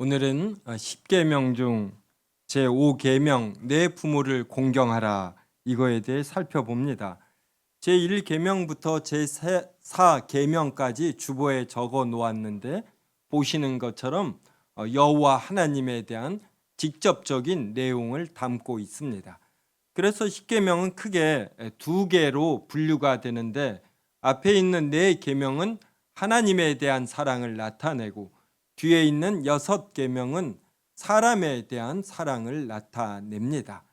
오늘은 10계명 중 제5계명 내 부모를 공경하라 이거에 대해 살펴봅니다. 제1계명부터 제4계명까지 주보에 적어 놓았는데 보시는 것처럼 여호와 하나님에 대한 직접적인 내용을 담고 있습니다. 그래서 10계명은 크게 두 개로 분류가 되는데 앞에 있는 네 계명은 하나님에 대한 사랑을 나타내고 뒤에 있는 6계명은 사람에 대한 사랑을 나타냅니다.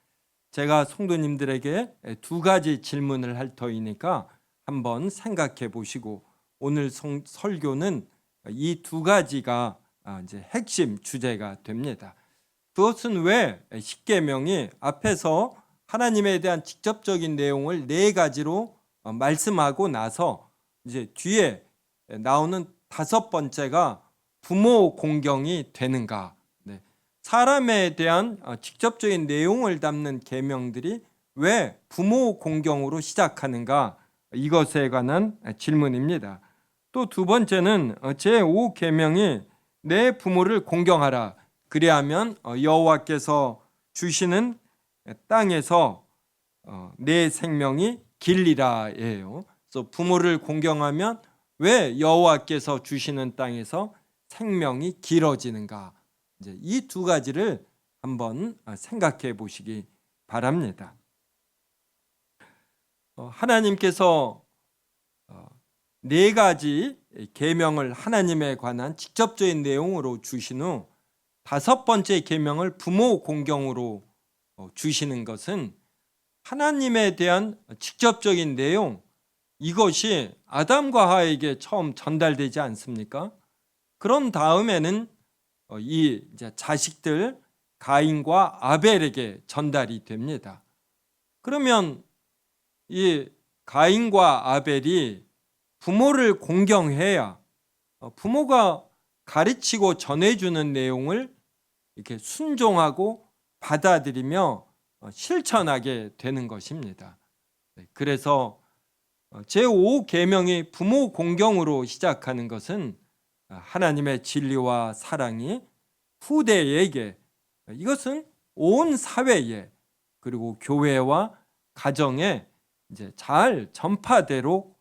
제가 성도님들에게 두 가지 질문을 할 터이니까 한번 생각해 보시고 오늘 설교는 이 두 가지가 이제 핵심 주제가 됩니다. 그것은 왜 10계명이 앞에서 하나님에 대한 직접적인 내용을 네 가지로 말씀하고 나서 이제 뒤에 나오는 다섯 번째가 부모 공경이 되는가? 네. 사람에 대한 직접적인 내용을 담는 계명들이 왜 부모 공경으로 시작하는가? 이것에 관한 질문입니다. 또 두 번째는 제5계명이 내 부모를 공경하라. 그리하면 여호와께서 주시는 땅에서 내 생명이 길리라예요. 그래서 부모를 공경하면 왜 여호와께서 주시는 땅에서 생명이 길어지는가? 이제 이 두 가지를 한번 생각해 보시기 바랍니다. 하나님께서 네 가지 계명을 하나님에 관한 직접적인 내용으로 주신 후 다섯 번째 계명을 부모 공경으로 주시는 것은 하나님에 대한 직접적인 내용, 이것이 아담과 하와에게 처음 전달되지 않습니까? 그런 다음에는 이 자식들 가인과 아벨에게 전달이 됩니다. 그러면 이 가인과 아벨이 부모를 공경해야 부모가 가르치고 전해주는 내용을 이렇게 순종하고 받아들이며 실천하게 되는 것입니다. 그래서 제5계명이 부모 공경으로 시작하는 것은 하나님의 진리와 사랑이 후대에게, 이것은 온 사회에 그리고 교회와 가정에 이제 잘 전파되도록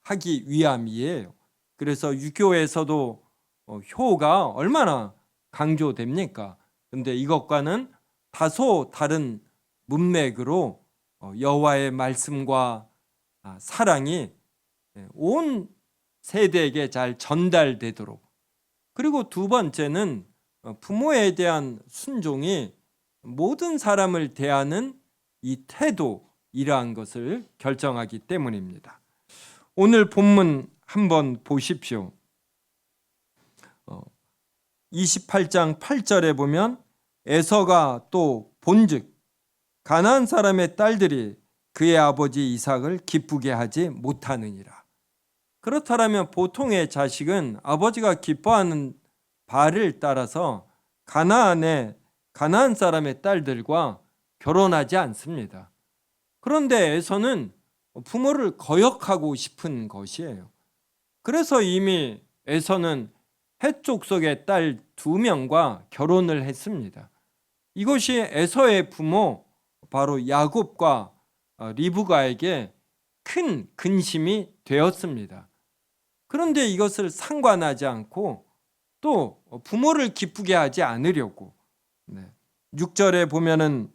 하기 위함이에요. 그래서 유교에서도 효가 얼마나 강조됩니까? 근데 이것과는 다소 다른 문맥으로 여호와의 말씀과 사랑이 온 세대에게 잘 전달되도록, 그리고 두 번째는 부모에 대한 순종이 모든 사람을 대하는 이 태도, 이러한 것을 결정하기 때문입니다. 오늘 본문 한번 보십시오. 28장 8절에 보면 에서가 또 본즉 가나안 사람의 딸들이 그의 아버지 이삭을 기쁘게 하지 못하느니라. 그렇다면 보통의 자식은 아버지가 기뻐하는 바를 따라서 가나안 사람의 딸들과 결혼하지 않습니다. 그런데 에서는 부모를 거역하고 싶은 것이에요. 그래서 이미 에서는 헷 족속의 딸 2명과 결혼을 했습니다. 이것이 에서의 부모 바로 야곱과 리브가에게 큰 근심이 되었습니다. 그런데 이것을 상관하지 않고 또 부모를 기쁘게 하지 않으려고 6절에 보면은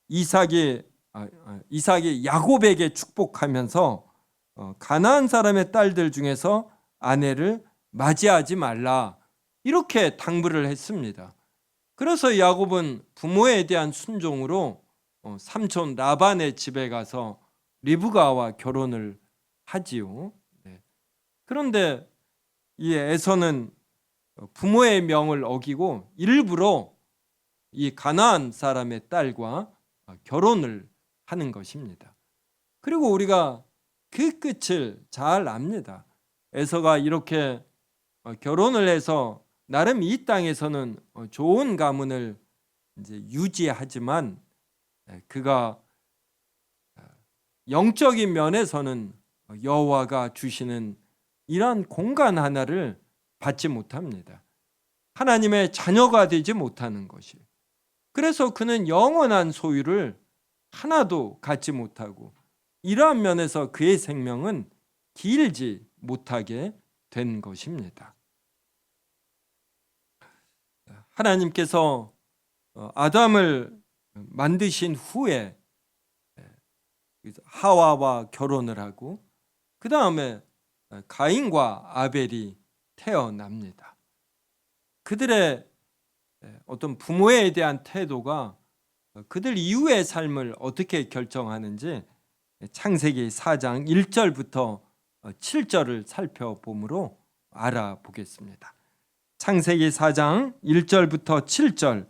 이삭이 야곱에게 축복하면서 가나안 사람의 딸들 중에서 아내를 맞이하지 말라, 이렇게 당부를 했습니다. 그래서 야곱은 부모에 대한 순종으로 삼촌 라반의 집에 가서 리브가와 결혼을 하지요. 그런데 이 에서는 부모의 명을 어기고 일부러 이 가나안 사람의 딸과 결혼을 하는 것입니다. 그리고 우리가 그 끝을 잘 압니다. 에서가 이렇게 결혼을 해서 나름 이 땅에서는 좋은 가문을 이제 유지하지만 그가 영적인 면에서는 여호와가 주시는 이러한 공간 하나를 받지 못합니다. 하나님의 자녀가 되지 못하는 것이에요. 그래서 그는 영원한 소유를 하나도 갖지 못하고 이러한 면에서 그의 생명은 길지 못하게 된 것입니다. 하나님께서 아담을 만드신 후에 하와와 결혼을 하고 그 다음에 가인과 아벨이 태어납니다. 그들의 어떤 부모에 대한 태도가 그들 이후의 삶을 어떻게 결정하는지 창세기 4장 1절부터 7절을 살펴보므로 알아보겠습니다. 창세기 4장 1절부터 7절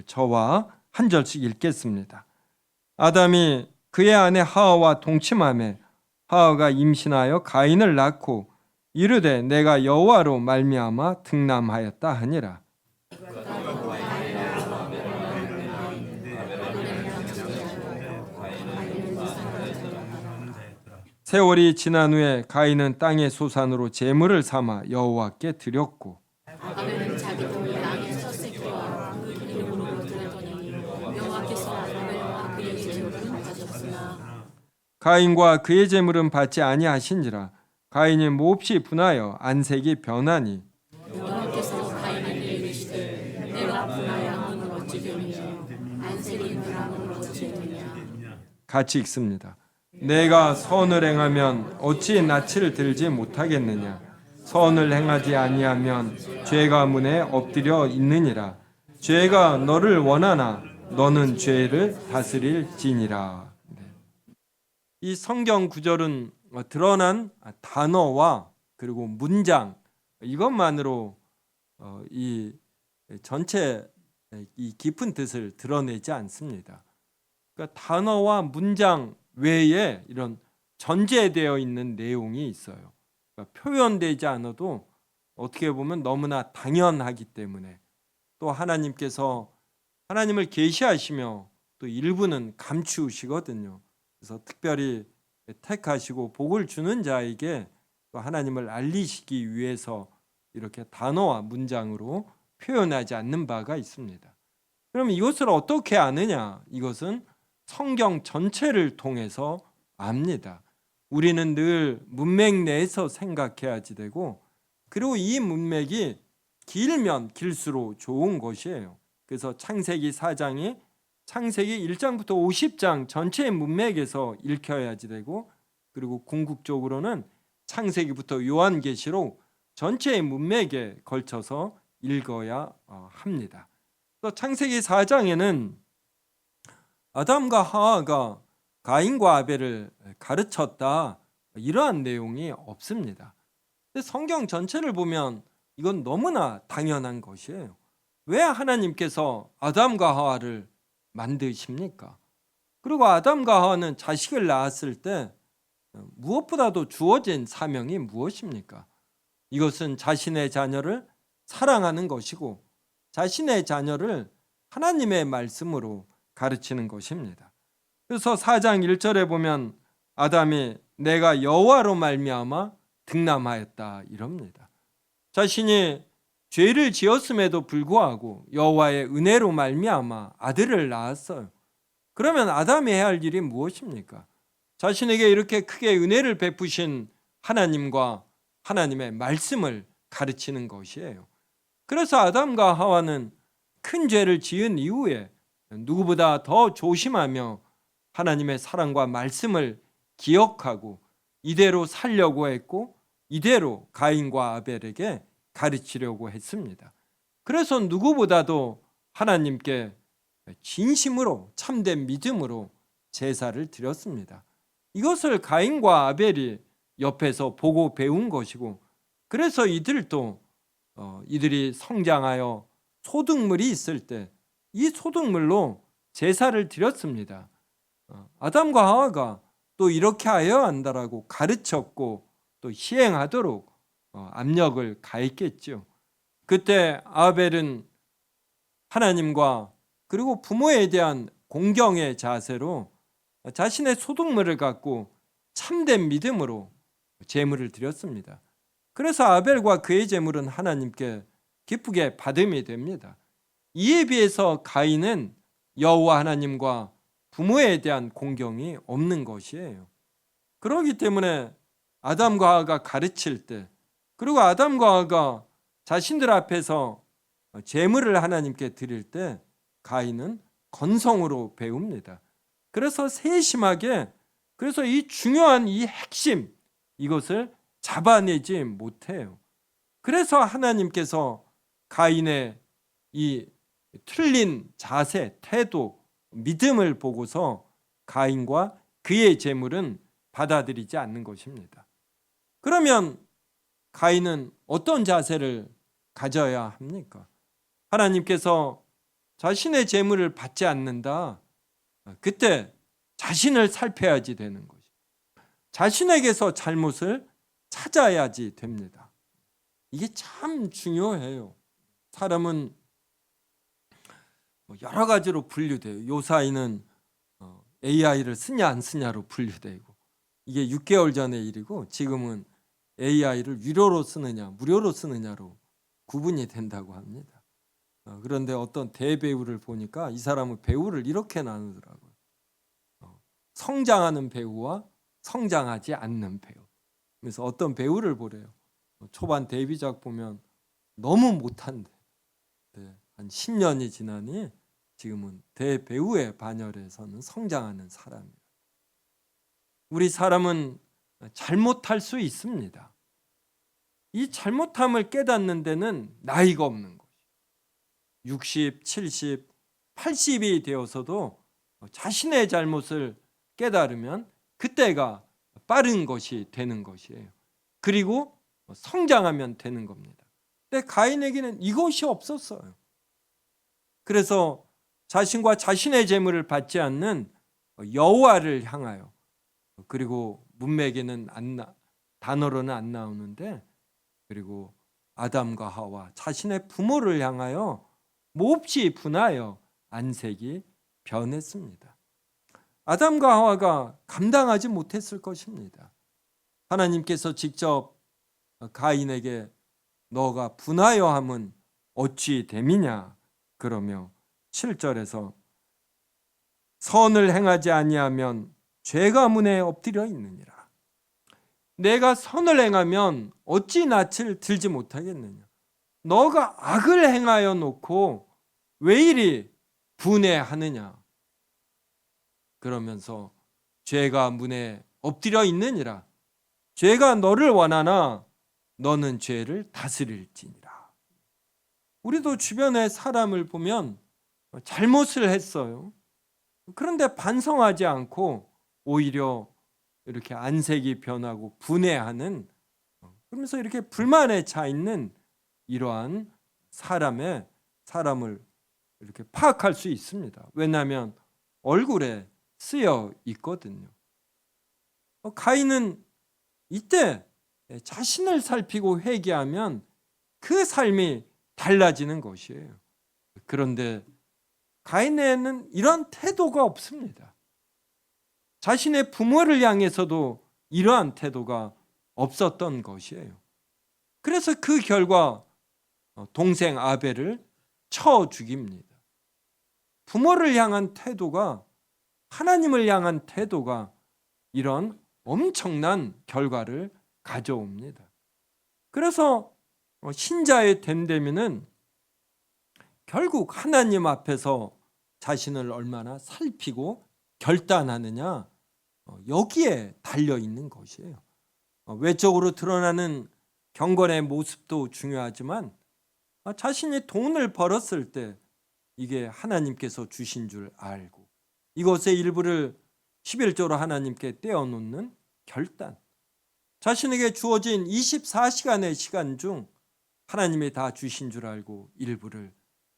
저와 한 절씩 읽겠습니다. 아담이 그의 아내 하와와 동침하매 하와가 임신하여 가인을 낳고 이르되 내가 여호와로 말미암아 등남하였다 하니라. 세월이 지난 후에 가인은 땅의 소산으로 제물을 삼아 여호와께 드렸고 아벨은 자기 돈 양의 첫 새끼와 그 이름으로 드렸더니 여호와께서 아벨과 그의 제물은 받으셨으나 가인과 그의 제물은 받지 아니하신지라. 가인이 몹시 분하여 안색이 변하니 여호와께서 가인에게 이르시되 내가 분하여 눈을 어찌 되느냐 안색이 변함을 어찌 되느냐. 같이 읽습니다. 내가 선을 행하면 어찌 낯을 들지 못하겠느냐. 선을 행하지 아니하면 죄가 문에 엎드려 있느니라. 죄가 너를 원하나 너는 죄를 다스릴지니라. 이 성경 구절은 드러난 단어와 그리고 문장 이것만으로 이 전체 이 깊은 뜻을 드러내지 않습니다. 그러니까 단어와 문장 외에 이런 전제되어 있는 내용이 있어요. 그러니까 표현되지 않아도 어떻게 보면 너무나 당연하기 때문에 또 하나님께서 하나님을 계시하시며 또 일부는 감추시거든요. 그래서 특별히 택하시고 복을 주는 자에게 또 하나님을 알리시기 위해서 이렇게 단어와 문장으로 표현하지 않는 바가 있습니다. 그럼 이것을 어떻게 아느냐? 이것은 성경 전체를 통해서 압니다. 우리는 늘 문맥 내에서 생각해야지 되고 그리고 이 문맥이 길면 길수록 좋은 것이에요. 그래서 창세기 4장이 창세기 1장부터 50장 전체의 문맥에서 읽혀야지 되고 그리고 궁극적으로는 창세기부터 요한계시록 전체의 문맥에 걸쳐서 읽어야 합니다. 또 창세기 4장에는 아담과 하와가 가인과 아벨을 가르쳤다 이러한 내용이 없습니다. 근데 성경 전체를 보면 이건 너무나 당연한 것이에요. 왜 하나님께서 아담과 하와를 만드십니까? 그리고 아담과 하와는 자식을 낳았을 때 무엇보다도 주어진 사명이 무엇입니까? 이것은 자신의 자녀를 사랑하는 것이고 자신의 자녀를 하나님의 말씀으로 가르치는 것입니다. 그래서 4장 1절에 보면 아담이 내가 여호와로 말미암아 등남하였다 이럽니다. 자신이 죄를 지었음에도 불구하고 여호와의 은혜로 말미암아 아들을 낳았어요. 그러면 아담이 해야 할 일이 무엇입니까? 자신에게 이렇게 크게 은혜를 베푸신 하나님과 하나님의 말씀을 가르치는 것이에요. 그래서 아담과 하와는 큰 죄를 지은 이후에 누구보다 더 조심하며 하나님의 사랑과 말씀을 기억하고 이대로 살려고 했고 이대로 가인과 아벨에게 가르치려고 했습니다. 그래서 누구보다도 하나님께 진심으로 참된 믿음으로 제사를 드렸습니다. 이것을 가인과 아벨이 옆에서 보고 배운 것이고 그래서 이들도 이들이 성장하여 소득물이 있을 때 이 소득물로 제사를 드렸습니다. 아담과 하와가 또 이렇게 하여야 한다라고 가르쳤고 또 시행하도록 압력을 가했겠죠. 그때 아벨은 하나님과 그리고 부모에 대한 공경의 자세로 자신의 소득물을 갖고 참된 믿음으로 제물을 드렸습니다. 그래서 아벨과 그의 제물은 하나님께 기쁘게 받음이 됩니다. 이에 비해서 가인은 여호와 하나님과 부모에 대한 공경이 없는 것이에요. 그렇기 때문에 아담과 하와가 가르칠 때, 그리고 아담과 하와가 자신들 앞에서 제물을 하나님께 드릴 때 가인은 건성으로 배웁니다. 그래서 세심하게, 그래서 이 중요한 이 핵심, 이것을 잡아내지 못해요. 그래서 하나님께서 가인의 이 틀린 자세, 태도, 믿음을 보고서 가인과 그의 재물은 받아들이지 않는 것입니다. 그러면 가인은 어떤 자세를 가져야 합니까? 하나님께서 자신의 재물을 받지 않는다. 그때 자신을 살펴야지 되는 것이. 자신에게서 잘못을 찾아야지 됩니다. 이게 참 중요해요. 사람은 여러 가지로 분류돼요. 요사이는 AI를 쓰냐 안 쓰냐로 분류되고, 이게 6개월 전의 일이고 지금은 AI를 유료로 쓰느냐 무료로 쓰느냐로 구분이 된다고 합니다. 그런데 어떤 대배우를 보니까 이 사람은 배우를 이렇게 나누더라고요. 성장하는 배우와 성장하지 않는 배우. 그래서 어떤 배우를 보래요. 초반 데뷔작 보면 너무 못한데 한 10년이 지나니 지금은 대배우의 반열에서는 성장하는 사람이에요. 우리 사람은 잘못할 수 있습니다. 이 잘못함을 깨닫는 데는 나이가 없는 것이에요. 60, 70, 80이 되어서도 자신의 잘못을 깨달으면 그때가 빠른 것이 되는 것이에요. 그리고 성장하면 되는 겁니다. 근데 가인에게는 이것이 없었어요. 그래서 자신과 자신의 재물을 받지 않는 여호와를 향하여, 그리고 문맥에는 단어로는 안 나오는데, 그리고 아담과 하와 자신의 부모를 향하여 몹시 분하여 안색이 변했습니다. 아담과 하와가 감당하지 못했을 것입니다. 하나님께서 직접 가인에게 너가 분하여 함은 어찌 됨이냐 그러며 7절에서 선을 행하지 아니하면 죄가 문에 엎드려 있느니라. 내가 선을 행하면 어찌 낯을 들지 못하겠느냐. 너가 악을 행하여 놓고 왜 이리 분해하느냐. 그러면서 죄가 문에 엎드려 있느니라. 죄가 너를 원하나 너는 죄를 다스릴지니라. 우리도 주변에 사람을 보면 잘못을 했어요. 그런데 반성하지 않고 오히려 이렇게 안색이 변하고 분해하는, 그러면서 이렇게 불만에 차 있는 이러한 사람을 이렇게 파악할 수 있습니다. 왜냐하면 얼굴에 쓰여 있거든요. 가인은 이때 자신을 살피고 회개하면 그 삶이 달라지는 것이에요. 그런데 가인에는 이런 태도가 없습니다. 자신의 부모를 향해서도 이러한 태도가 없었던 것이에요. 그래서 그 결과 동생 아벨을 쳐 죽입니다. 부모를 향한 태도가, 하나님을 향한 태도가 이런 엄청난 결과를 가져옵니다. 그래서 신자의 됨되면은 결국 하나님 앞에서 자신을 얼마나 살피고 결단하느냐, 여기에 달려 있는 것이에요. 외적으로 드러나는 경건의 모습도 중요하지만 자신이 돈을 벌었을 때 이게 하나님께서 주신 줄 알고 이것의 일부를 11조로 하나님께 떼어놓는 결단, 자신에게 주어진 24시간의 시간 중 하나님이 다 주신 줄 알고 일부를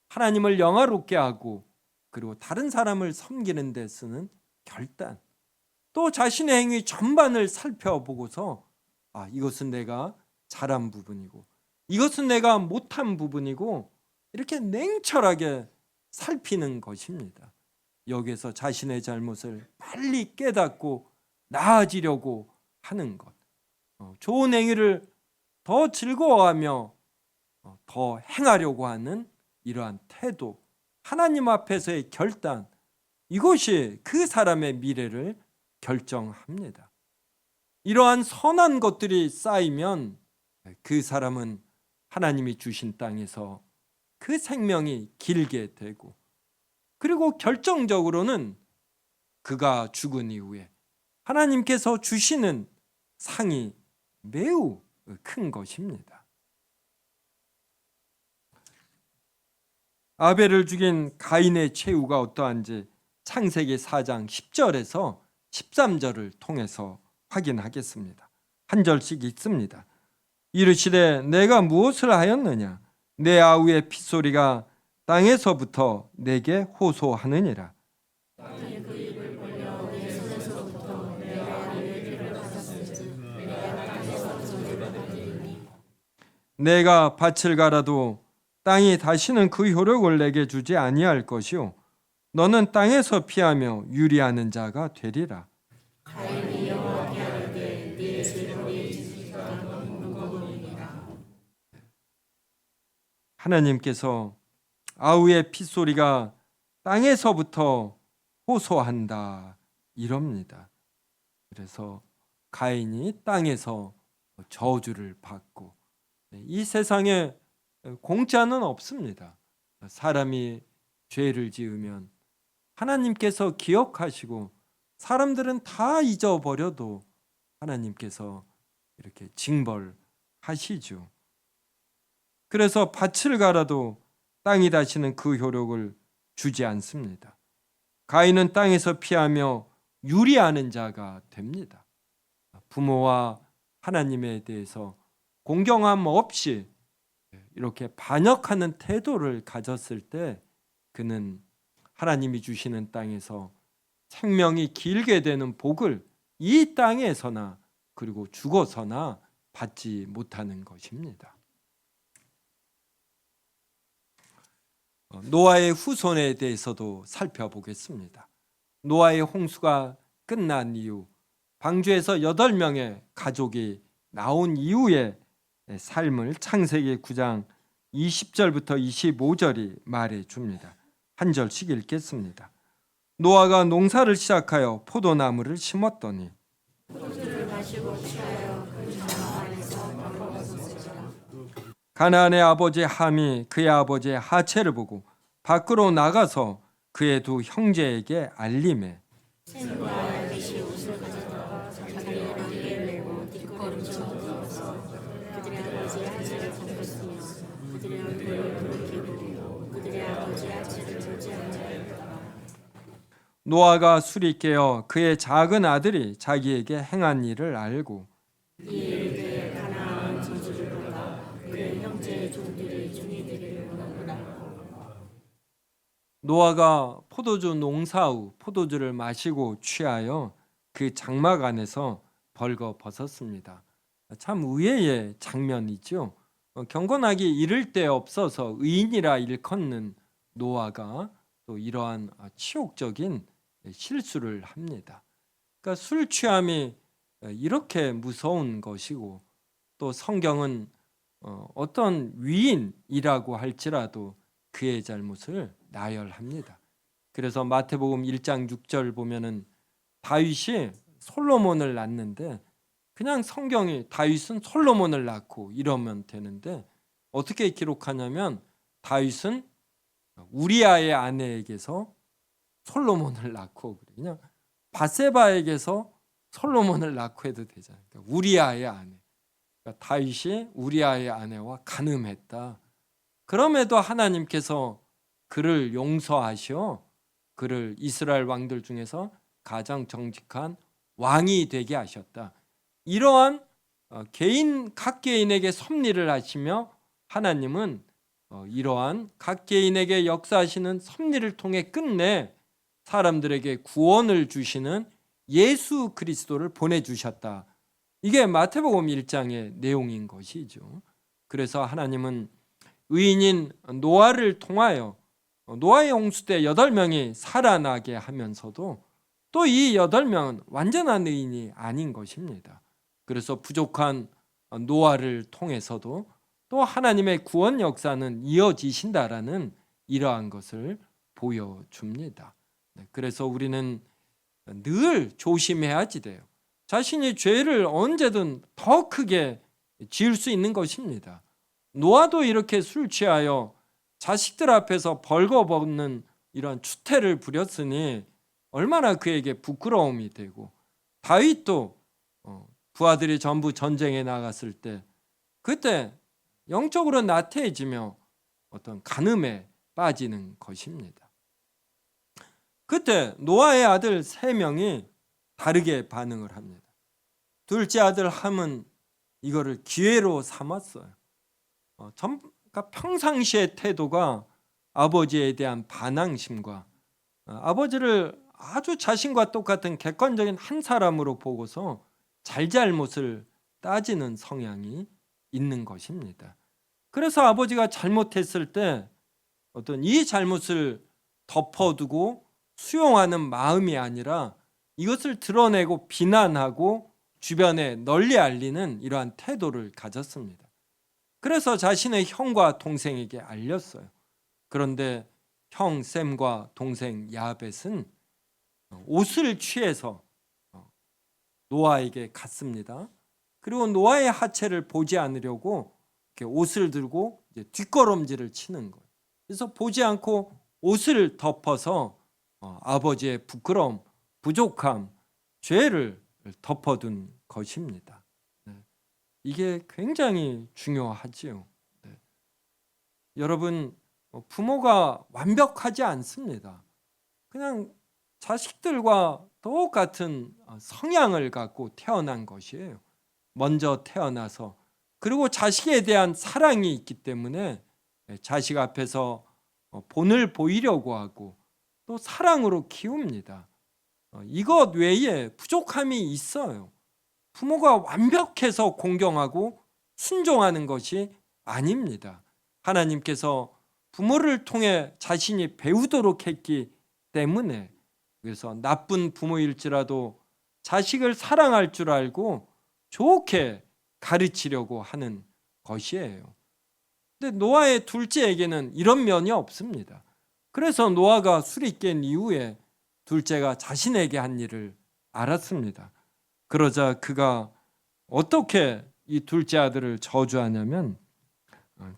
하나님을 영화롭게 하고 그리고 다른 사람을 섬기는 데 쓰는 결단, 또 자신의 행위 전반을 살펴보고서 이것은 내가 잘한 부분이고 이것은 내가 못한 부분이고 이렇게 냉철하게 살피는 것입니다. 여기에서 자신의 잘못을 빨리 깨닫고 나아지려고 하는 것, 좋은 행위를 더 즐거워하며 더 행하려고 하는 이러한 태도, 하나님 앞에서의 결단, 이것이 그 사람의 미래를 결정합니다. 이러한 선한 것들이 쌓이면 그 사람은 하나님이 주신 땅에서 그 생명이 길게 되고, 그리고 결정적으로는 그가 죽은 이후에 하나님께서 주시는 상이 매우 큰 것입니다. 아벨을 죽인 가인의 최후가 어떠한지 창세기 4장 10절에서 13절을 통해서 확인하겠습니다. 한 절씩 읽습니다. 이르시되 내가 무엇을 하였느냐? 내 아우의 핏소리가 땅에서부터 내게 호소하느니라. 내가 밭을 갈아도 땅이 다시는 그 효력을 내게 주지 아니할 것이요 너는 땅에서 피하며 유리하는 자가 되리라. 하나님께서 아우의 핏소리가 땅에서부터 호소한다 이럽니다. 그래서 가인이 땅에서 저주를 받고, 이 세상에 공짜는 없습니다. 사람이 죄를 지으면 하나님께서 기억하시고 사람들은 다 잊어버려도 하나님께서 이렇게 징벌하시죠. 그래서 밭을 갈아도 땅이 다시는 그 효력을 주지 않습니다. 가인은 땅에서 피하며 유리하는 자가 됩니다. 부모와 하나님에 대해서 공경함 없이 이렇게 반역하는 태도를 가졌을 때 그는 하나님이 주시는 땅에서 생명이 길게 되는 복을 이 땅에서나 그리고 죽어서나 받지 못하는 것입니다. 노아의 후손에 대해서도 살펴보겠습니다. 노아의 홍수가 끝난 이후 방주에서 8명의 가족이 나온 이후의 삶을 창세기 9장 20절부터 25절이 말해줍니다. 한 절씩 읽겠습니다. 노아가 농사를 시작하여 포도나무를 심었더니 가나안의 아버지 함이 그의 아버지 하체를 보고 밖으로 나가서 그의 두 형제에게 알림해 노아가 술이 깨어 그의 작은 아들이 자기에게 행한 일을 알고 노아가 포도주 농사 후 포도주를 마시고 취하여 그 장막 안에서 벌거 벗었습니다. 참 의외의 장면이죠. 경건하기 이를 데 없어서 의인이라 일컫는 노아가 또 이러한 치욕적인 실수를 합니다. 그러니까 술 취함이 이렇게 무서운 것이고, 또 성경은 어떤 위인이라고 할지라도 그의 잘못을 나열합니다. 그래서 마태복음 1장 6절 보면은 다윗이 솔로몬을 낳는데, 그냥 성경이 다윗은 솔로몬을 낳고 이러면 되는데 어떻게 기록하냐면 다윗은 우리아의 아내에게서 솔로몬을 낳고, 그냥 바세바에게서 솔로몬을 낳고 해도 되잖아요. 그러니까 우리아의 아내, 그러니까 다윗이 우리아의 아내와 간음했다. 그럼에도 하나님께서 그를 용서하시어 그를 이스라엘 왕들 중에서 가장 정직한 왕이 되게 하셨다. 이러한 각 개인에게 섭리를 하시며 하나님은 이러한 각 개인에게 역사하시는 섭리를 통해 끝내 사람들에게 구원을 주시는 예수 그리스도를 보내주셨다. 이게 마태복음 1장의 내용인 것이죠. 그래서 하나님은 의인인 노아를 통하여 노아의 홍수 때 8명이 살아나게 하면서도 또 이 8명은 완전한 의인이 아닌 것입니다. 그래서 부족한 노아를 통해서도 또 하나님의 구원 역사는 이어지신다라는 이러한 것을 보여줍니다. 그래서 우리는 늘 조심해야지 돼요. 자신이 죄를 언제든 더 크게 지을 수 있는 것입니다. 노아도 이렇게 술 취하여 자식들 앞에서 벌거벗는 이런 추태를 부렸으니 얼마나 그에게 부끄러움이 되고, 다윗도 부하들이 전부 전쟁에 나갔을 때 그때 영적으로 나태해지며 어떤 간음에 빠지는 것입니다. 그때 노아의 아들 3명이 다르게 반응을 합니다. 둘째 아들 함은 이거를 기회로 삼았어요. 그러니까 평상시의 태도가 아버지에 대한 반항심과 아버지를 아주 자신과 똑같은 객관적인 한 사람으로 보고서 잘잘못을 따지는 성향이 있는 것입니다. 그래서 아버지가 잘못했을 때 어떤 이 잘못을 덮어두고 수용하는 마음이 아니라 이것을 드러내고 비난하고 주변에 널리 알리는 이러한 태도를 가졌습니다. 그래서 자신의 형과 동생에게 알렸어요. 그런데 형 셈과 동생 야벳은 옷을 취해서 노아에게 갔습니다. 그리고 노아의 하체를 보지 않으려고 이렇게 옷을 들고 이제 뒷걸음질을 치는 거예요. 그래서 보지 않고 옷을 덮어서 아버지의 부끄러움, 부족함, 죄를 덮어둔 것입니다. 이게 굉장히 중요하지요. 여러분, 부모가 완벽하지 않습니다. 그냥 자식들과 똑같은 성향을 갖고 태어난 것이에요. 먼저 태어나서, 그리고 자식에 대한 사랑이 있기 때문에 자식 앞에서 본을 보이려고 하고 또 사랑으로 키웁니다. 이것 외에 부족함이 있어요. 부모가 완벽해서 공경하고 순종하는 것이 아닙니다. 하나님께서 부모를 통해 자신이 배우도록 했기 때문에, 그래서 나쁜 부모일지라도 자식을 사랑할 줄 알고 좋게 가르치려고 하는 것이에요. 근데 노아의 둘째에게는 이런 면이 없습니다. 그래서 노아가 술이 깬 이후에 둘째가 자신에게 한 일을 알았습니다. 그러자 그가 어떻게 이 둘째 아들을 저주하냐면,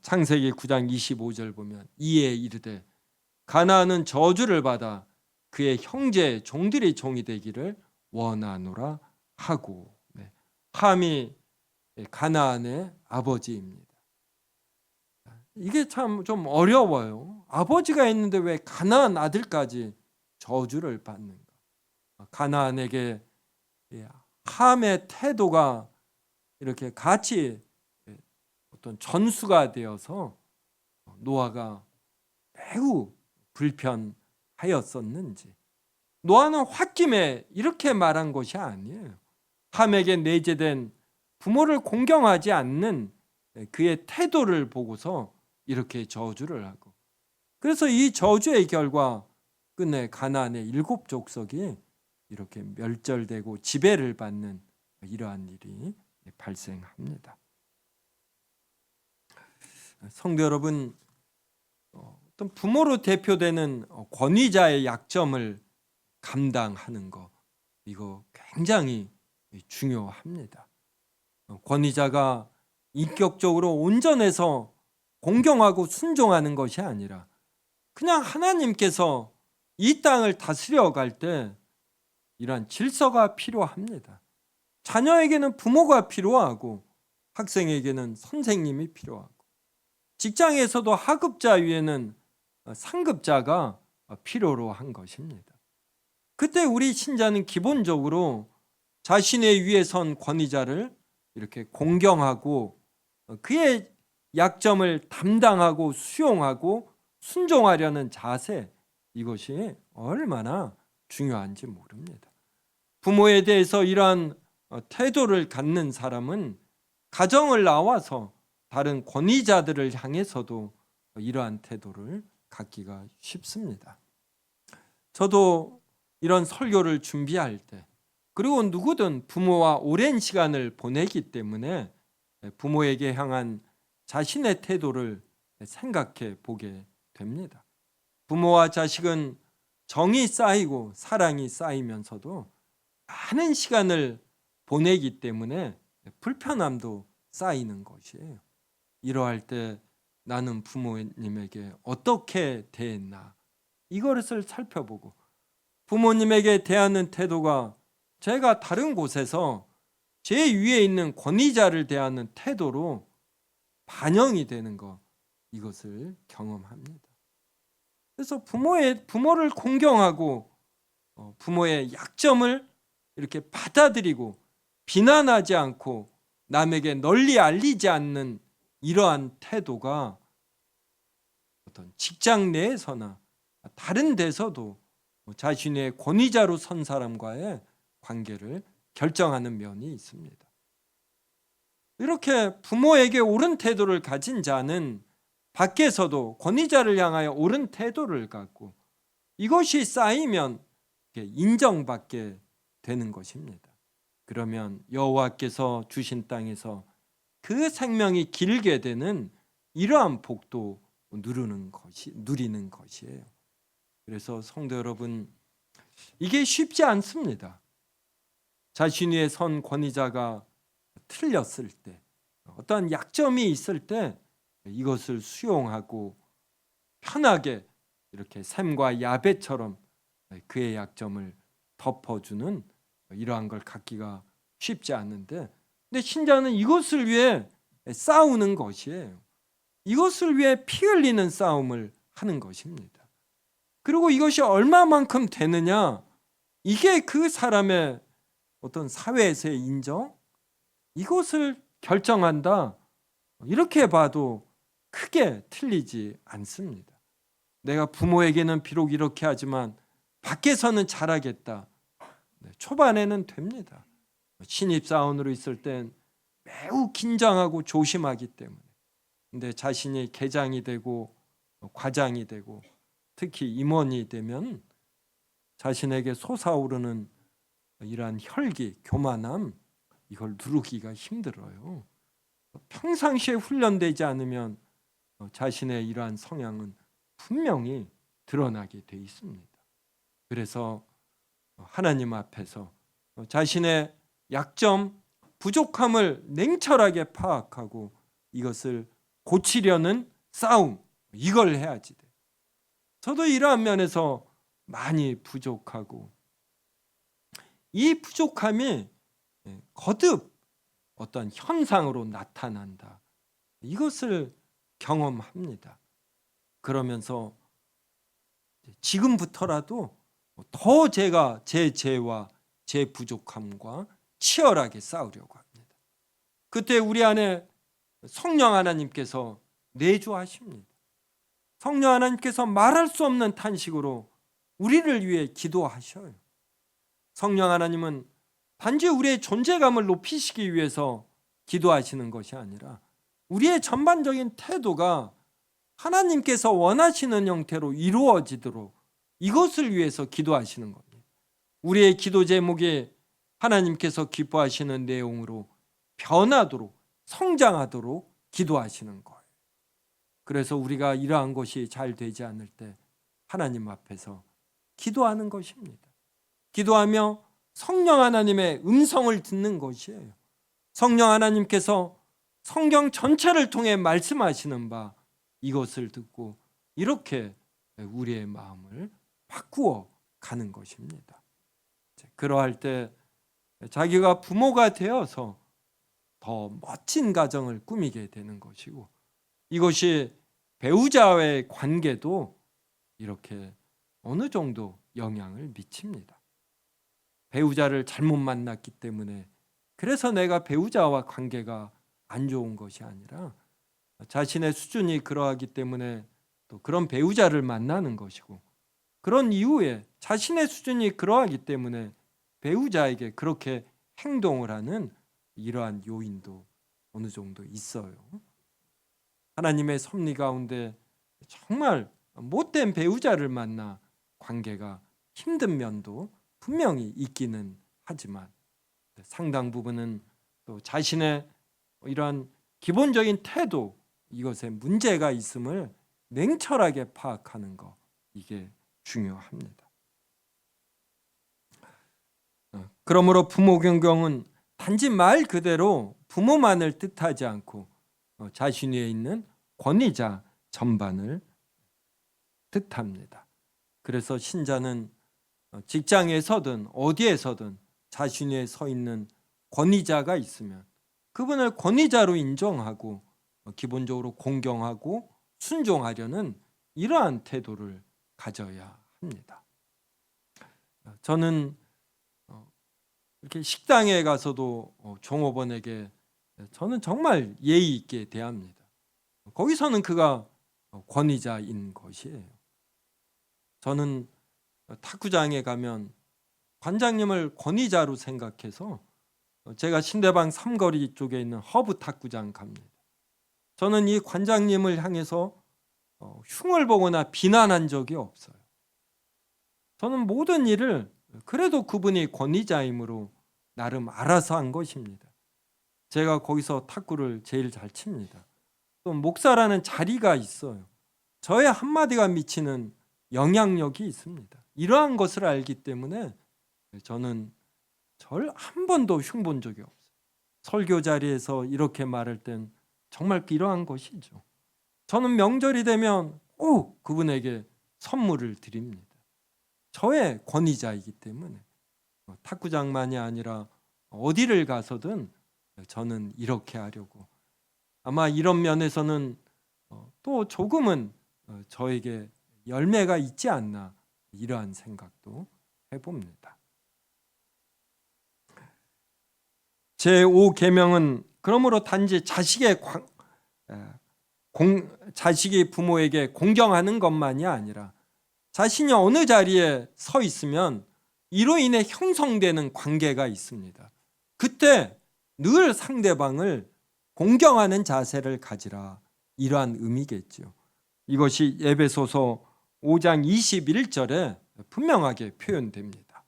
창세기 9장 25절 보면, 이에 이르되 가나안은 저주를 받아 그의 형제 종들이 종이 되기를 원하노라 하고. 함이 가나안의 아버지입니다. 이게 참 좀 어려워요. 아버지가 있는데 왜 가나안 아들까지 저주를 받는가? 가나안에게 함의 태도가 이렇게 같이 어떤 전수가 되어서 노아가 매우 불편하였었는지, 노아는 홧김에 이렇게 말한 것이 아니에요. 함에게 내재된 부모를 공경하지 않는 그의 태도를 보고서 이렇게 저주를 하고, 그래서 이 저주의 결과 끝내 가나안의 7족속이 이렇게 멸절되고 지배를 받는 이러한 일이 발생합니다. 성도 여러분, 어떤 부모로 대표되는 권위자의 약점을 감당하는 것, 이거 굉장히 중요합니다. 권위자가 인격적으로 온전해서 공경하고 순종하는 것이 아니라 그냥 하나님께서 이 땅을 다스려 갈 때 이러한 질서가 필요합니다. 자녀에게는 부모가 필요하고 학생에게는 선생님이 필요하고, 직장에서도 하급자 위에는 상급자가 필요로 한 것입니다. 그때 우리 신자는 기본적으로 자신의 위에 선 권위자를 이렇게 공경하고 그의 약점을 담당하고 수용하고 순종하려는 자세, 이것이 얼마나 중요한지 모릅니다. 부모에 대해서 이러한 태도를 갖는 사람은 가정을 나와서 다른 권위자들을 향해서도 이러한 태도를 갖기가 쉽습니다. 저도 이런 설교를 준비할 때, 그리고 누구든 부모와 오랜 시간을 보내기 때문에 부모에게 향한 자신의 태도를 생각해 보게 됩니다. 부모와 자식은 정이 쌓이고 사랑이 쌓이면서도 많은 시간을 보내기 때문에 불편함도 쌓이는 것이에요. 이러할 때 나는 부모님에게 어떻게 대했나, 이것을 살펴보고 부모님에게 대하는 태도가 제가 다른 곳에서 제 위에 있는 권위자를 대하는 태도로 반영이 되는 것, 이것을 경험합니다. 그래서 부모를 공경하고 부모의 약점을 이렇게 받아들이고 비난하지 않고 남에게 널리 알리지 않는 이러한 태도가 어떤 직장 내에서나 다른 데서도 자신의 권위자로 선 사람과의 관계를 결정하는 면이 있습니다. 이렇게 부모에게 옳은 태도를 가진 자는 밖에서도 권위자를 향하여 옳은 태도를 갖고 이것이 쌓이면 인정받게 되는 것입니다. 그러면 여호와께서 주신 땅에서 그 생명이 길게 되는 이러한 복도 누리는 것이에요. 그래서 성도 여러분, 이게 쉽지 않습니다. 자신 위에 선 권위자가 틀렸을 때, 어떠한 약점이 있을 때 이것을 수용하고 편하게 이렇게 샘과 야베처럼 그의 약점을 덮어주는 이러한 걸 갖기가 쉽지 않은데, 근데 신자는 이것을 위해 싸우는 것이에요. 이것을 위해 피 흘리는 싸움을 하는 것입니다. 그리고 이것이 얼마만큼 되느냐, 이게 그 사람의 어떤 사회에서의 인정, 이것을 결정한다, 이렇게 봐도 크게 틀리지 않습니다. 내가 부모에게는 비록 이렇게 하지만 밖에서는 잘하겠다, 초반에는 됩니다. 신입사원으로 있을 땐 매우 긴장하고 조심하기 때문에. 근데 자신이 계장이 되고 과장이 되고 특히 임원이 되면 자신에게 솟아오르는 이러한 혈기, 교만함, 이걸 누르기가 힘들어요. 평상시에 훈련되지 않으면 자신의 이러한 성향은 분명히 드러나게 돼 있습니다. 그래서 하나님 앞에서 자신의 약점, 부족함을 냉철하게 파악하고 이것을 고치려는 싸움, 이걸 해야지 돼. 저도 이러한 면에서 많이 부족하고, 이 부족함이 거듭 어떤 현상으로 나타난다, 이것을 경험합니다. 그러면서 지금부터라도 더 제가 제 죄와 제 부족함과 치열하게 싸우려고 합니다. 그때 우리 안에 성령 하나님께서 내주하십니다. 성령 하나님께서 말할 수 없는 탄식으로 우리를 위해 기도하셔요. 성령 하나님은 단지 우리의 존재감을 높이시기 위해서 기도하시는 것이 아니라 우리의 전반적인 태도가 하나님께서 원하시는 형태로 이루어지도록 이것을 위해서 기도하시는 겁니다. 우리의 기도 제목이 하나님께서 기뻐하시는 내용으로 변하도록, 성장하도록 기도하시는 거예요. 그래서 우리가 이러한 것이 잘 되지 않을 때 하나님 앞에서 기도하는 것입니다. 기도하며 성령 하나님의 음성을 듣는 것이에요. 성령 하나님께서 성경 전체를 통해 말씀하시는 바, 이것을 듣고 이렇게 우리의 마음을 바꾸어 가는 것입니다. 그러할 때 자기가 부모가 되어서 더 멋진 가정을 꾸미게 되는 것이고, 이것이 배우자와의 관계도 이렇게 어느 정도 영향을 미칩니다. 배우자를 잘못 만났기 때문에 그래서 내가 배우자와 관계가 안 좋은 것이 아니라 자신의 수준이 그러하기 때문에 또 그런 배우자를 만나는 것이고, 그런 이후에 자신의 수준이 그러하기 때문에 배우자에게 그렇게 행동을 하는 이러한 요인도 어느 정도 있어요. 하나님의 섭리 가운데 정말 못된 배우자를 만나 관계가 힘든 면도 분명히 있기는 하지만 상당 부분은 또 자신의 이러한 기본적인 태도, 이것에 문제가 있음을 냉철하게 파악하는 것, 이게 중요합니다. 그러므로 부모 경경은 단지 말 그대로 부모만을 뜻하지 않고 자신 위에 있는 권위자 전반을 뜻합니다. 그래서 신자는 직장에서든 어디에서든 자신 위에 서 있는 권위자가 있으면 그분을 권위자로 인정하고 기본적으로 공경하고 순종하려는 이러한 태도를 가져야 합니다. 저는 이렇게 식당에 가서도 종업원에게 저는 정말 예의 있게 대합니다. 거기서는 그가 권위자인 것이에요. 저는 탁구장에 가면 관장님을 권위자로 생각해서 제가 신대방 삼거리 쪽에 있는 허브 탁구장 갑니다. 저는 이 관장님을 향해서 흉을 보거나 비난한 적이 없어요. 저는 모든 일을 그래도 그분이 권위자이므로 나름 알아서 한 것입니다. 제가 거기서 탁구를 제일 잘 칩니다. 또 목사라는 자리가 있어요. 저의 한마디가 미치는 영향력이 있습니다. 이러한 것을 알기 때문에 저는 절 한 번도 흉본 적이 없어요. 설교 자리에서 이렇게 말할 땐 정말 이러한 것이죠. 저는 명절이 되면 꼭 그분에게 선물을 드립니다. 저의 권위자이기 때문에 탁구장만이 아니라 어디를 가서든 저는 이렇게 하려고, 아마 이런 면에서는 또 조금은 저에게 열매가 있지 않나, 이러한 생각도 해봅니다. 제5계명은 그러므로 단지 자식이 부모에게 공경하는 것만이 아니라 자신이 어느 자리에 서 있으면 이로 인해 형성되는 관계가 있습니다. 그때 늘 상대방을 공경하는 자세를 가지라, 이러한 의미겠죠. 이것이 에베소서 5장 21절에 분명하게 표현됩니다.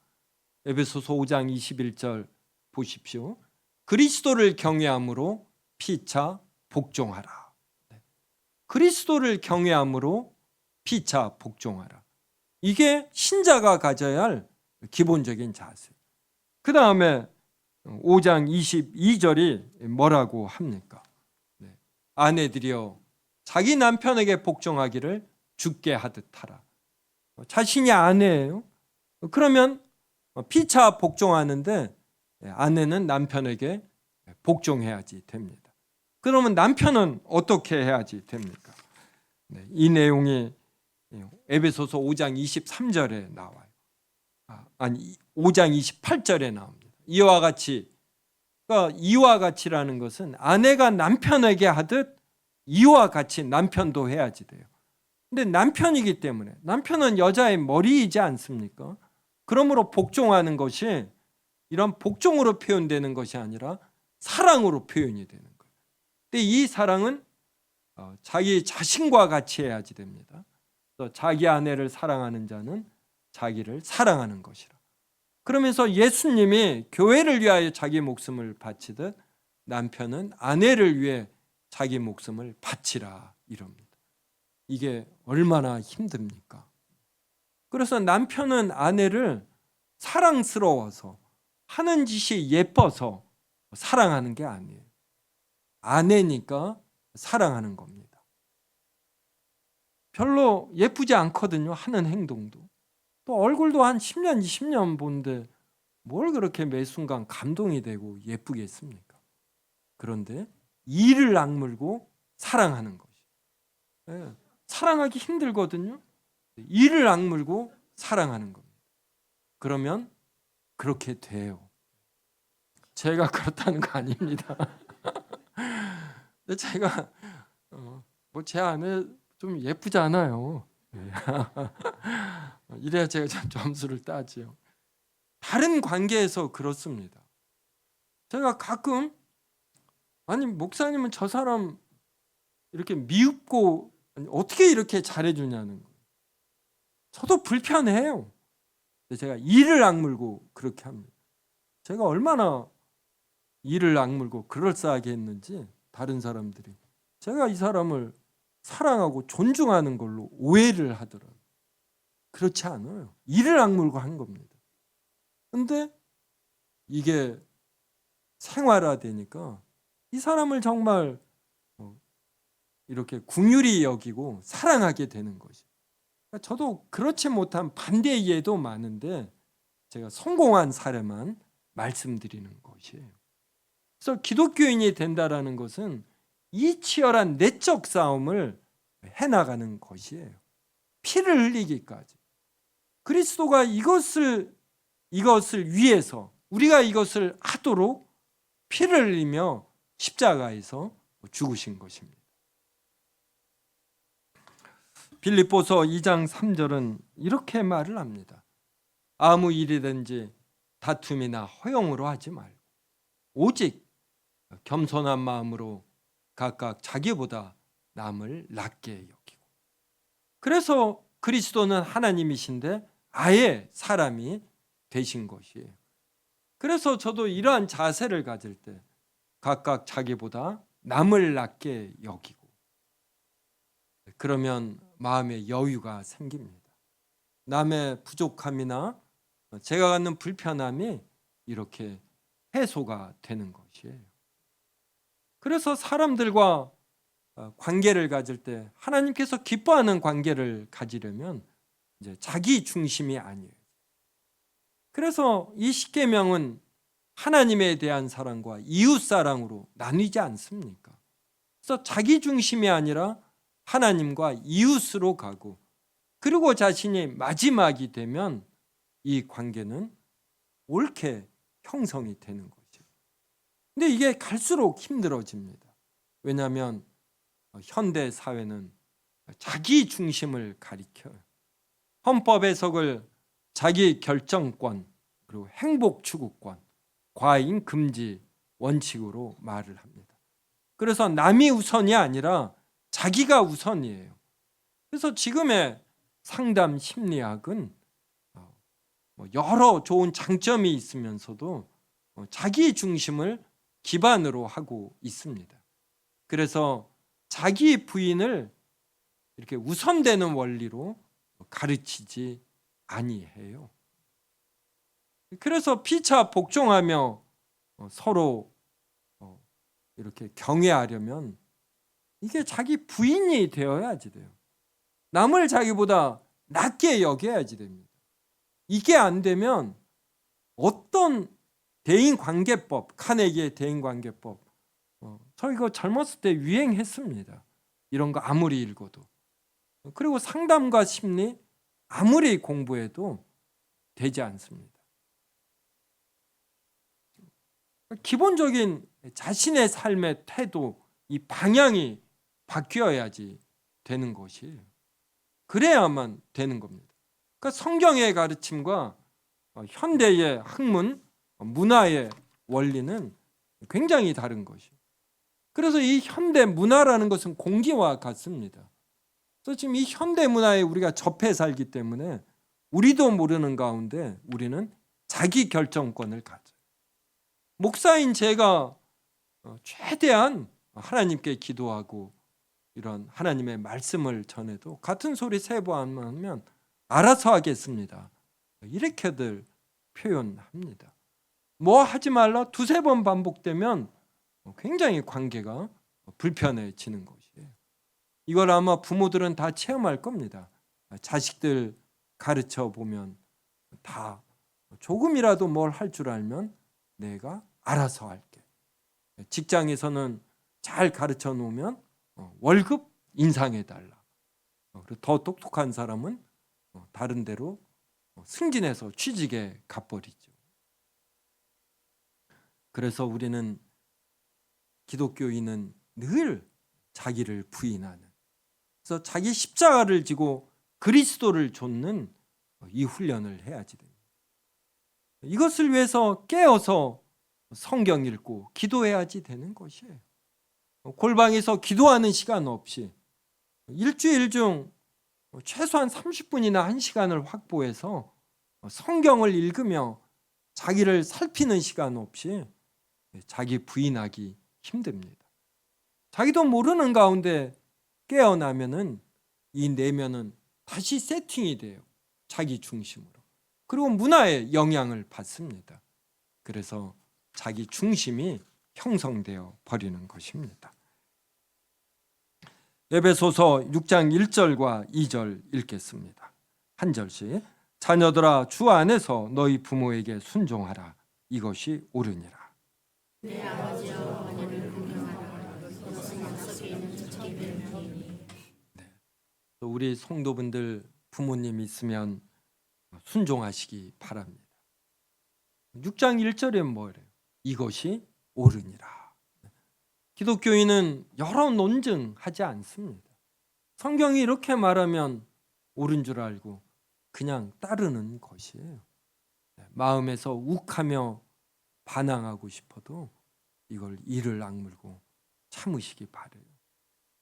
에베소서 5장 21절 보십시오. 그리스도를 경외함으로 피차 복종하라. 그리스도를 경외함으로 피차 복종하라. 이게 신자가 가져야 할 기본적인 자세. 그 다음에 5장 22절이 뭐라고 합니까? 아내들이여 자기 남편에게 복종하기를 주께 하듯 하라. 자신이 아내예요. 그러면 피차 복종하는데 아내는 남편에게 복종해야지 됩니다. 그러면 남편은 어떻게 해야지 됩니까? 이 내용이 에베소서 5장 23절에 나와요. 아니 5장 28절에 나옵니다. 이와 같이, 그러니까 이와 같이라는 것은 아내가 남편에게 하듯 이와 같이 남편도 해야지 돼요. 근데 남편이기 때문에, 남편은 여자의 머리이지 않습니까? 그러므로 복종하는 것이 이런 복종으로 표현되는 것이 아니라 사랑으로 표현이 되는 거예요. 근데 이 사랑은 자기 자신과 같이 해야지 됩니다. 또 자기 아내를 사랑하는 자는 자기를 사랑하는 것이라. 그러면서 예수님이 교회를 위하여 자기 목숨을 바치듯 남편은 아내를 위해 자기 목숨을 바치라, 이럽니다. 이게 얼마나 힘듭니까? 그래서 남편은 아내를 사랑스러워서 하는 짓이 예뻐서 사랑하는 게 아니에요. 아내니까 사랑하는 겁니다. 별로 예쁘지 않거든요, 하는 행동도. 또 얼굴도 한 10년, 20년 본데 뭘 그렇게 매 순간 감동이 되고 예쁘겠습니까? 그런데 이를 악물고 사랑하는 것이. 사랑하기 힘들거든요. 이를 악물고 사랑하는 겁니다. 그러면 그렇게 돼요. 제가 그렇다는 거 아닙니다. 근데 제가 제 아내 좀 예쁘잖아요. 이래야 제가 좀 점수를 따지요. 다른 관계에서 그렇습니다. 제가 가끔, 아니 목사님은 저 사람 이렇게 미흡고 어떻게 이렇게 잘해주냐는 거예요. 저도 불편해요. 근데 제가 이를 악물고 그렇게 합니다. 제가 얼마나 이를 악물고 그럴싸하게 했는지 다른 사람들이 제가 이 사람을 사랑하고 존중하는 걸로 오해를 하더라고요. 그렇지 않아요. 이를 악물고 한 겁니다. 근데 이게 생활화되니까 이 사람을 정말 이렇게 긍휼히 여기고 사랑하게 되는 것이. 저도 그렇지 못한 반대 이해도 많은데 제가 성공한 사례만 말씀드리는 것이에요. 그래서 기독교인이 된다라는 것은 이 치열한 내적 싸움을 해나가는 것이에요. 피를 흘리기까지. 그리스도가 이것을 위해서 우리가 이것을 하도록 피를 흘리며 십자가에서 죽으신 것입니다. 빌립보서 2장 3절은 이렇게 말을 합니다. 아무 일이든지 다툼이나 허용으로 하지 말고 오직 겸손한 마음으로 각각 자기보다 남을 낮게 여기고. 그래서 그리스도는 하나님이신데 아예 사람이 되신 것이에요. 그래서 저도 이러한 자세를 가질 때 각각 자기보다 남을 낮게 여기고 그러면 마음에 여유가 생깁니다. 남의 부족함이나 제가 갖는 불편함이 이렇게 해소가 되는 것이에요. 그래서 사람들과 관계를 가질 때 하나님께서 기뻐하는 관계를 가지려면 이제 자기 중심이 아니에요. 그래서 이 십계명은 하나님에 대한 사랑과 이웃 사랑으로 나뉘지 않습니까? 그래서 자기 중심이 아니라 하나님과 이웃으로 가고 그리고 자신이 마지막이 되면 이 관계는 옳게 형성이 되는 거죠. 근데 이게 갈수록 힘들어집니다. 왜냐하면 현대 사회는 자기 중심을 가리켜요. 헌법 해석을 자기 결정권 그리고 행복 추구권, 과잉 금지 원칙으로 말을 합니다. 그래서 남이 우선이 아니라 자기가 우선이에요. 그래서 지금의 상담 심리학은 여러 좋은 장점이 있으면서도 자기 중심을 기반으로 하고 있습니다. 그래서 자기 부인을 이렇게 우선되는 원리로 가르치지 아니해요. 그래서 피차 복종하며 서로 이렇게 경외하려면 이게 자기 부인이 되어야지 돼요. 남을 자기보다 낮게 여겨야지 됩니다. 이게 안 되면 어떤 대인관계법, 카네기의 대인관계법, 저 이거 젊었을 때 유행했습니다. 이런 거 아무리 읽어도. 그리고 상담과 심리 아무리 공부해도 되지 않습니다. 기본적인 자신의 삶의 태도, 이 방향이 바뀌어야지 되는 것이에요. 그래야만 되는 겁니다. 그러니까 성경의 가르침과 현대의 학문, 문화의 원리는 굉장히 다른 것이에요. 그래서 이 현대 문화라는 것은 공기와 같습니다. 그래서 지금 이 현대 문화에 우리가 접해 살기 때문에 우리도 모르는 가운데 우리는 자기 결정권을 가져요. 목사인 제가 최대한 하나님께 기도하고 이런 하나님의 말씀을 전해도 같은 소리 세 번 하면 알아서 하겠습니다. 이렇게들 표현합니다. 뭐 하지 말라 두세 번 반복되면 굉장히 관계가 불편해지는 것이에요. 이걸 아마 부모들은 다 체험할 겁니다. 자식들 가르쳐 보면 다 조금이라도 뭘 할 줄 알면 내가 알아서 할게. 직장에서는 잘 가르쳐 놓으면 월급 인상해 달라. 그리고 더 똑똑한 사람은 다른 데로 승진해서 취직에 가버리죠. 그래서 우리는 기독교인은 늘 자기를 부인하는, 그래서 자기 십자가를 지고 그리스도를 좇는 이 훈련을 해야지 됩니다. 이것을 위해서 깨어서 성경 읽고 기도해야지 되는 것이에요. 골방에서 기도하는 시간 없이 일주일 중 최소한 30분이나 1시간을 확보해서 성경을 읽으며 자기를 살피는 시간 없이 자기 부인하기 힘듭니다. 자기도 모르는 가운데 깨어나면은 이 내면은 다시 세팅이 돼요. 자기 중심으로. 그리고 문화에 영향을 받습니다. 그래서 자기 중심이 형성되어 버리는 것입니다. 에베소서 6장 1절과 2절 읽겠습니다. 한 절씩. 자녀들아 주 안에서 너희 부모에게 순종하라. 이것이 옳으니라. 내 아버지여 어머니를 공경하라. 이것은 약속에 있는 첫 계명이니. 우리 성도분들 부모님 있으면 순종하시기 바랍니다. 6장 1절에 뭐래요? 이것이 옳으니라. 기독교인은 여러 논증하지 않습니다. 성경이 이렇게 말하면 옳은 줄 알고 그냥 따르는 것이에요. 마음에서 욱하며 반항하고 싶어도 이걸 이를 악물고 참으시기 바라요.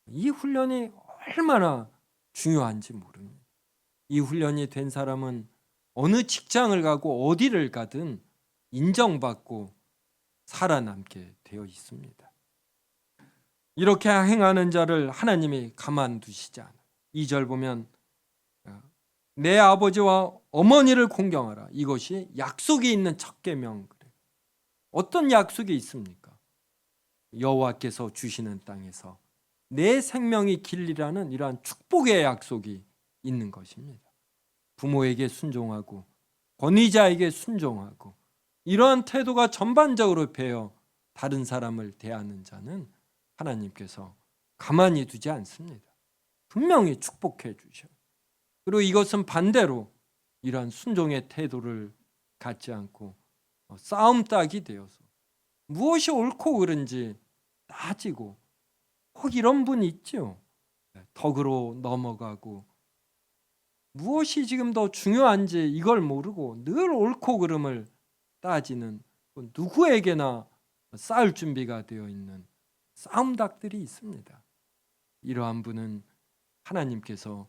이 훈련이 얼마나 중요한지 모릅니다. 이 훈련이 된 사람은 어느 직장을 가고 어디를 가든 인정받고 살아남게 되어 있습니다. 이렇게 행하는 자를 하나님이 가만두시지 않아요. 2절 보면 내 아버지와 어머니를 공경하라. 이것이 약속이 있는 첫 계명. 어떤 약속이 있습니까? 여호와께서 주시는 땅에서 내 생명이 길리라는 이러한 축복의 약속이 있는 것입니다. 부모에게 순종하고 권위자에게 순종하고 이러한 태도가 전반적으로 배어 다른 사람을 대하는 자는 하나님께서 가만히 두지 않습니다. 분명히 축복해 주셔요. 그리고 이것은 반대로 이러한 순종의 태도를 갖지 않고 싸움 딱이 되어서 무엇이 옳고 그른지 따지고 혹 이런 분이 있죠. 덕으로 넘어가고 무엇이 지금 더 중요한지 이걸 모르고 늘 옳고 그름을 따지는 누구에게나 싸울 준비가 되어 있는 싸움닭들이 있습니다. 이러한 분은 하나님께서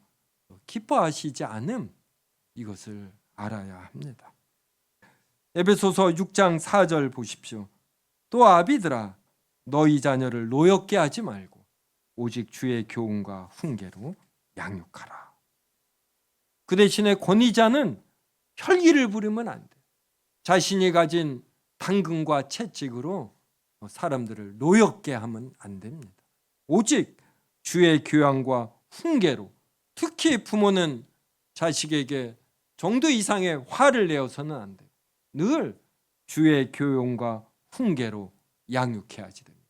기뻐하시지 않음, 이것을 알아야 합니다. 에베소서 6장 4절 보십시오. 또 아비들아 너희 자녀를 노엽게 하지 말고 오직 주의 교훈과 훈계로 양육하라. 그 대신에 권위자는 혈기를 부리면 안 돼. 자신이 가진 당근과 채찍으로 사람들을 노엽게 하면 안 됩니다. 오직 주의 교양과 훈계로, 특히 부모는 자식에게 정도 이상의 화를 내어서는 안 돼. 늘 주의 교훈과 훈계로 양육해야지 됩니다.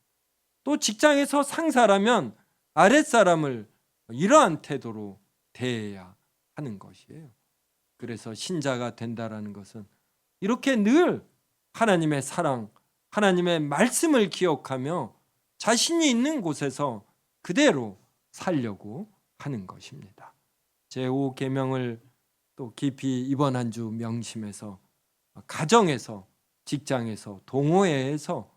또 직장에서 상사라면 아랫사람을 이러한 태도로 대해야 하는 것이에요. 그래서 신자가 된다라는 것은 이렇게 늘 하나님의 사랑, 하나님의 말씀을 기억하며 자신이 있는 곳에서 그대로 살려고 하는 것입니다. 제5계명을 또 깊이 이번 한 주 명심해서 가정에서, 직장에서, 동호회에서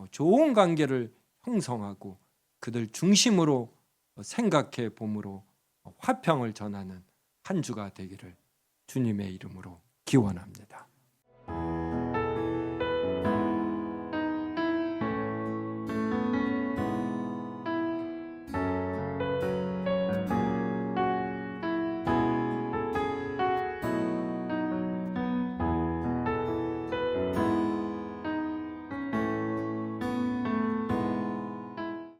좋은 관계를 형성하고 그들 중심으로 생각해 봄으로 화평을 전하는 한 주가 되기를 주님의 이름으로 기원합니다.